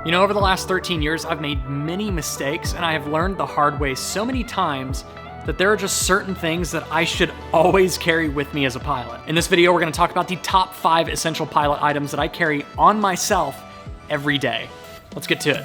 You know, over the last 13 years, I've made many mistakes, and I have learned the hard way so many times that there are just certain things that I should always carry with me as a pilot. In this video, we're gonna talk about the top 5 essential pilot items that I carry on myself every day. Let's get to it.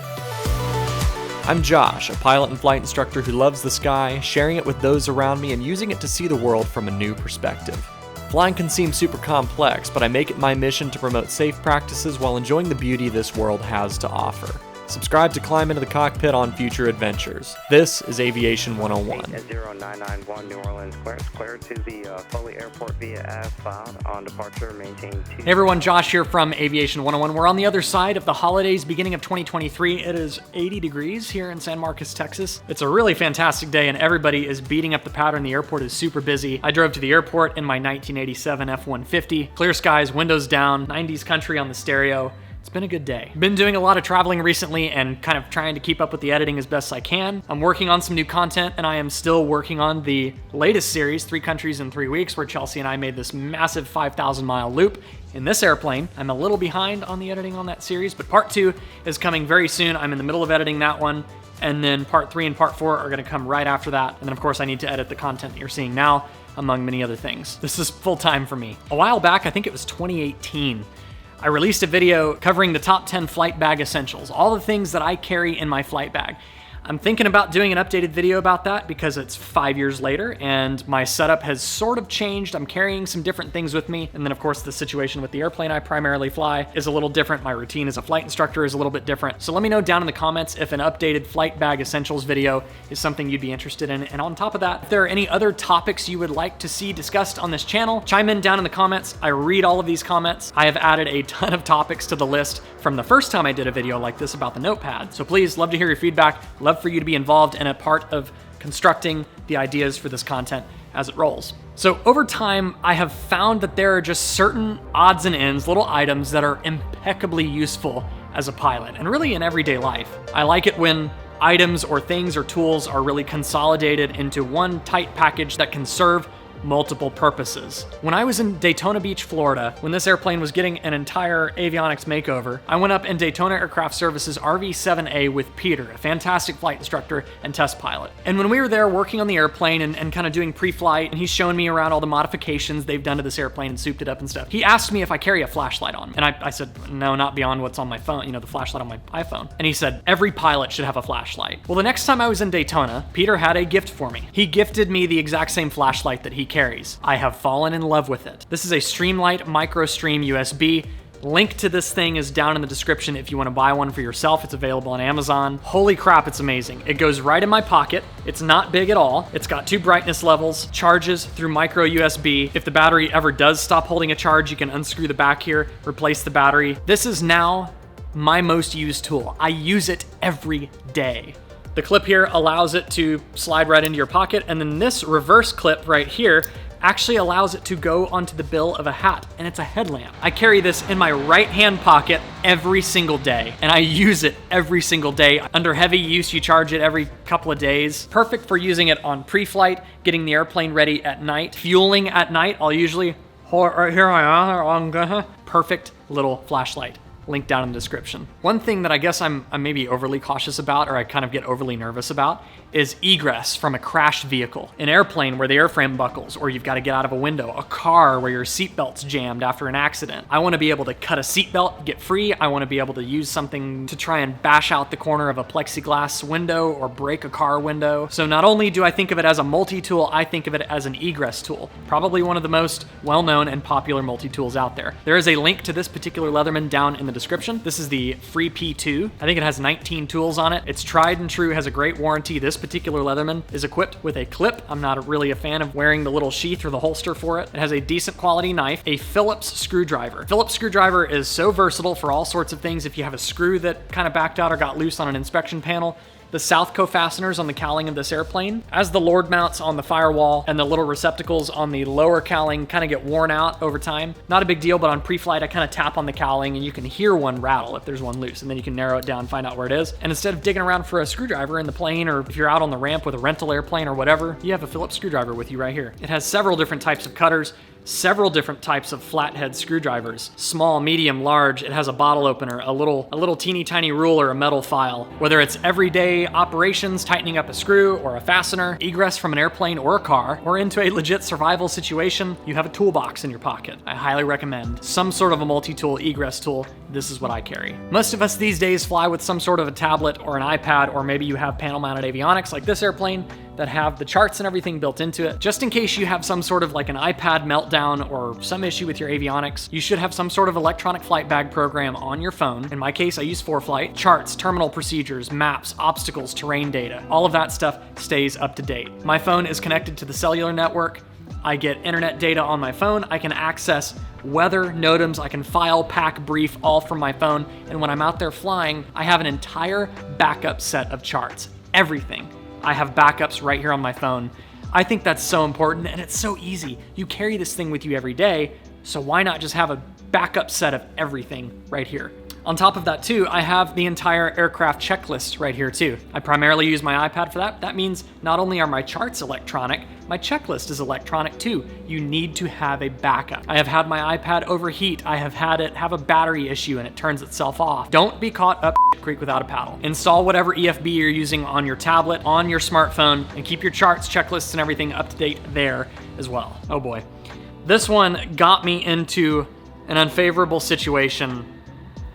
I'm Josh, a pilot and flight instructor who loves the sky, sharing it with those around me and using it to see the world from a new perspective. Flying can seem super complex, but I make it my mission to promote safe practices while enjoying the beauty this world has to offer. Subscribe to climb into the cockpit on future adventures. This is Aviation 101. 0991 New Orleans, clear to the Foley Airport via F5 on departure, maintain 2. Hey everyone, Josh here from Aviation 101. We're on the other side of the holidays, beginning of 2023. It is 80 degrees here in San Marcos, Texas. It's a really fantastic day and everybody is beating up the powder and the airport is super busy. I drove to the airport in my 1987 F-150. Clear skies, windows down, 90s country on the stereo. It's been a good day. Been doing a lot of traveling recently and kind of trying to keep up with the editing as best I can. I'm working on some new content and I am still working on the latest series, 3 Countries in 3 Weeks, where Chelsea and I made this massive 5,000-mile loop in this airplane. I'm a little behind on the editing on that series, but part 2 is coming very soon. I'm in the middle of editing that one, and then part 3 and part 4 are gonna come right after that. And then of course I need to edit the content that you're seeing now, among many other things. This is full time for me. A while back, I think it was 2018, I released a video covering the top 10 flight bag essentials, all the things that I carry in my flight bag. I'm thinking about doing an updated video about that because it's 5 years later and my setup has sort of changed. I'm carrying some different things with me. And then of course the situation with the airplane I primarily fly is a little different. My routine as a flight instructor is a little bit different. So let me know down in the comments if an updated flight bag essentials video is something you'd be interested in. And on top of that, if there are any other topics you would like to see discussed on this channel, chime in down in the comments. I read all of these comments. I have added a ton of topics to the list from the first time I did a video like this about the notepad. So please, love to hear your feedback. Love for you to be involved and a part of constructing the ideas for this content as it rolls. So over time, I have found that there are just certain odds and ends, little items that are impeccably useful as a pilot and really in everyday life. I like it when items or things or tools are really consolidated into one tight package that can serve multiple purposes. When I was in Daytona Beach, Florida, when this airplane was getting an entire avionics makeover, I went up in Daytona Aircraft Services RV-7A with Peter, a fantastic flight instructor and test pilot. And when we were there working on the airplane and kind of doing pre-flight, and he's showing me around all the modifications they've done to this airplane and souped it up and stuff, he asked me if I carry a flashlight on me. And I said, no, not beyond what's on my phone, the flashlight on my iPhone. And he said, every pilot should have a flashlight. Well, the next time I was in Daytona, Peter had a gift for me. He gifted me the exact same flashlight that he carries. I have fallen in love with it. This is a Streamlight MicroStream USB. Link to this thing is down in the description if you want to buy one for yourself. It's available on Amazon. Holy crap, it's amazing. It goes right in my pocket. It's not big at all. It's got 2 brightness levels, charges through micro USB. If the battery ever does stop holding a charge, you can unscrew the back here, replace the battery. This is now my most used tool. I use it every day. The clip here allows it to slide right into your pocket, and then this reverse clip right here actually allows it to go onto the bill of a hat, and it's a headlamp. I carry this in my right hand pocket every single day, and I use it every single day. Under heavy use, you charge it every couple of days. Perfect for using it on pre-flight, getting the airplane ready at night. Fueling at night, I'll usually, here I am, perfect little flashlight. Link down in the description. One thing that I guess I'm maybe overly cautious about, or I kind of get overly nervous about, is egress from a crashed vehicle. An airplane where the airframe buckles, or you've got to get out of a window. A car where your seatbelt's jammed after an accident. I want to be able to cut a seatbelt, get free. I want to be able to use something to try and bash out the corner of a plexiglass window or break a car window. So not only do I think of it as a multi-tool, I think of it as an egress tool. Probably one of the most well-known and popular multi-tools out there. There is a link to this particular Leatherman down in the description. This is the Free P2. I think it has 19 tools on it. It's tried and true, has a great warranty. This particular Leatherman is equipped with a clip. I'm not really a fan of wearing the little sheath or the holster for it. It has a decent quality knife, a Phillips screwdriver. Phillips screwdriver is so versatile for all sorts of things. If you have a screw that kind of backed out or got loose on an inspection panel, the Southco fasteners on the cowling of this airplane, as the Lord mounts on the firewall and the little receptacles on the lower cowling kind of get worn out over time. Not a big deal, but on pre-flight, I kind of tap on the cowling and you can hear one rattle if there's one loose, and then you can narrow it down, find out where it is. And instead of digging around for a screwdriver in the plane, or if you're out on the ramp with a rental airplane or whatever, you have a Phillips screwdriver with you right here. It has several different types of cutters, several different types of flathead screwdrivers. Small, medium, large. It has a bottle opener, a little teeny tiny ruler, a metal file. Whether it's everyday operations, tightening up a screw or a fastener, egress from an airplane or a car, or into a legit survival situation, you have a toolbox in your pocket. I highly recommend some sort of a multi-tool egress tool. This is what I carry. Most of us these days fly with some sort of a tablet or an iPad, or maybe you have panel-mounted avionics like this airplane that have the charts and everything built into it. Just in case you have some sort of like an iPad meltdown or some issue with your avionics, you should have some sort of electronic flight bag program on your phone. In my case, I use ForeFlight. Charts, terminal procedures, maps, obstacles, terrain data, all of that stuff stays up to date. My phone is connected to the cellular network. I get internet data on my phone. I can access weather, NOTAMs, I can file, pack, brief, all from my phone. And when I'm out there flying, I have an entire backup set of charts. Everything. I have backups right here on my phone. I think that's so important, and it's so easy. You carry this thing with you every day, so why not just have a backup set of everything right here? On top of that too, I have the entire aircraft checklist right here too. I primarily use my iPad for that. That means not only are my charts electronic, my checklist is electronic too. You need to have a backup. I have had my iPad overheat. I have had it have a battery issue and it turns itself off. Don't be caught up creek without a paddle. Install whatever EFB you're using on your tablet, on your smartphone, and keep your charts, checklists, and everything up to date there as well. Oh boy. This one got me into an unfavorable situation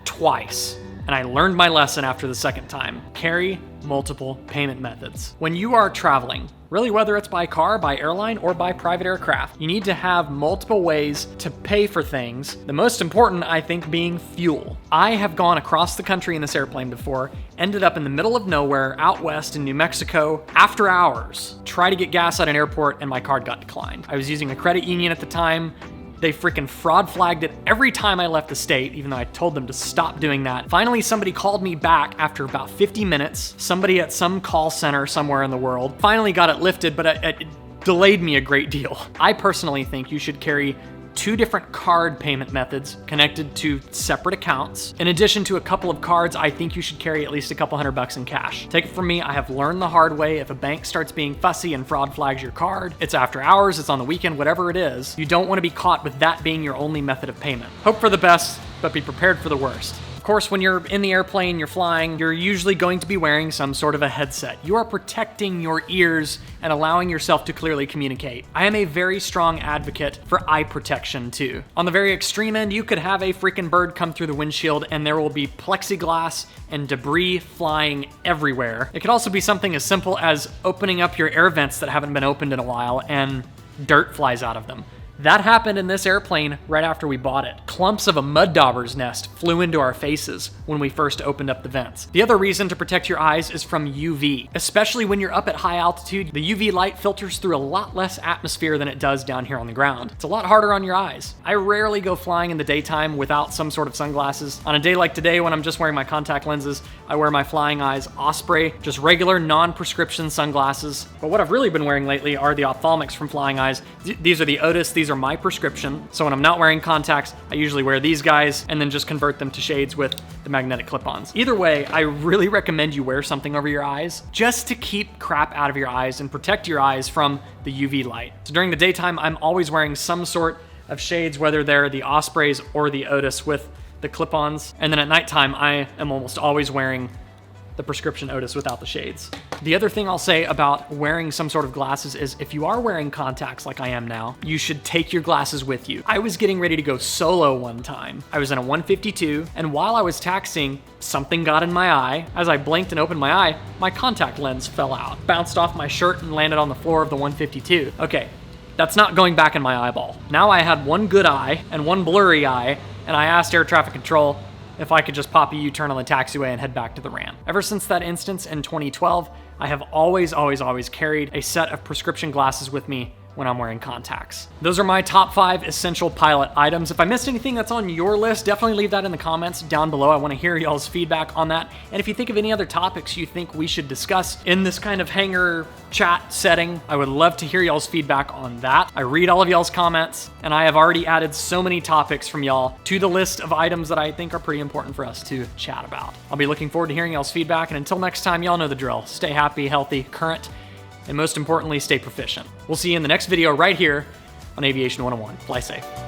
twice, and I learned my lesson after the second time. Carry multiple payment methods. When you are traveling, really whether it's by car, by airline, or by private aircraft, you need to have multiple ways to pay for things. The most important, I think, being fuel. I have gone across the country in this airplane before, ended up in the middle of nowhere out west in New Mexico after hours, try to get gas at an airport, and my card got declined. I was using a credit union at the time. They freaking fraud flagged it every time I left the state, even though I told them to stop doing that. Finally, somebody called me back after about 50 minutes. Somebody at some call center somewhere in the world finally got it lifted, but it delayed me a great deal. I personally think you should carry 2 different card payment methods connected to separate accounts. In addition to a couple of cards, I think you should carry at least a couple $100 in cash. Take it from me, I have learned the hard way. If a bank starts being fussy and fraud flags your card, it's after hours, it's on the weekend, whatever it is, you don't want to be caught with that being your only method of payment. Hope for the best, but be prepared for the worst. Of course, when you're in the airplane, you're flying, you're usually going to be wearing some sort of a headset. You are protecting your ears and allowing yourself to clearly communicate. I am a very strong advocate for eye protection too. On the very extreme end, you could have a freaking bird come through the windshield and there will be plexiglass and debris flying everywhere. It could also be something as simple as opening up your air vents that haven't been opened in a while and dirt flies out of them. That happened in this airplane right after we bought it. Clumps of a mud dauber's nest flew into our faces when we first opened up the vents. The other reason to protect your eyes is from UV. Especially when you're up at high altitude, the UV light filters through a lot less atmosphere than it does down here on the ground. It's a lot harder on your eyes. I rarely go flying in the daytime without some sort of sunglasses. On a day like today when I'm just wearing my contact lenses, I wear my Flying Eyes Osprey, just regular non-prescription sunglasses. But what I've really been wearing lately are the ophthalmics from Flying Eyes. These are the Otis, these are my prescription. So when I'm not wearing contacts, I usually wear these guys and then just convert them to shades with the magnetic clip-ons. Either way, I really recommend you wear something over your eyes just to keep crap out of your eyes and protect your eyes from the UV light. So during the daytime, I'm always wearing some sort of shades, whether they're the Ospreys or the Otis with the clip-ons. And then at nighttime, I am almost always wearing the prescription Otis without the shades. The other thing I'll say about wearing some sort of glasses is if you are wearing contacts like I am now, you should take your glasses with you. I was getting ready to go solo one time. I was in a 152, and while I was taxiing, something got in my eye. As I blinked and opened my eye, my contact lens fell out, bounced off my shirt and landed on the floor of the 152. Okay, that's not going back in my eyeball. Now I had one good eye and one blurry eye, and I asked air traffic control if I could just pop a U-turn on the taxiway and head back to the ramp. Ever since that instance in 2012, I have always carried a set of prescription glasses with me when I'm wearing contacts. Those are my top 5 essential pilot items. If I missed anything that's on your list, definitely leave that in the comments down below. I want to hear y'all's feedback on that. And if you think of any other topics you think we should discuss in this kind of hangar chat setting, I would love to hear y'all's feedback on that. I read all of y'all's comments, and I have already added so many topics from y'all to the list of items that I think are pretty important for us to chat about. I'll be looking forward to hearing y'all's feedback, and until next time, y'all know the drill. Stay happy, healthy, current, and most importantly, stay proficient. We'll see you in the next video right here on Aviation 101. Fly safe.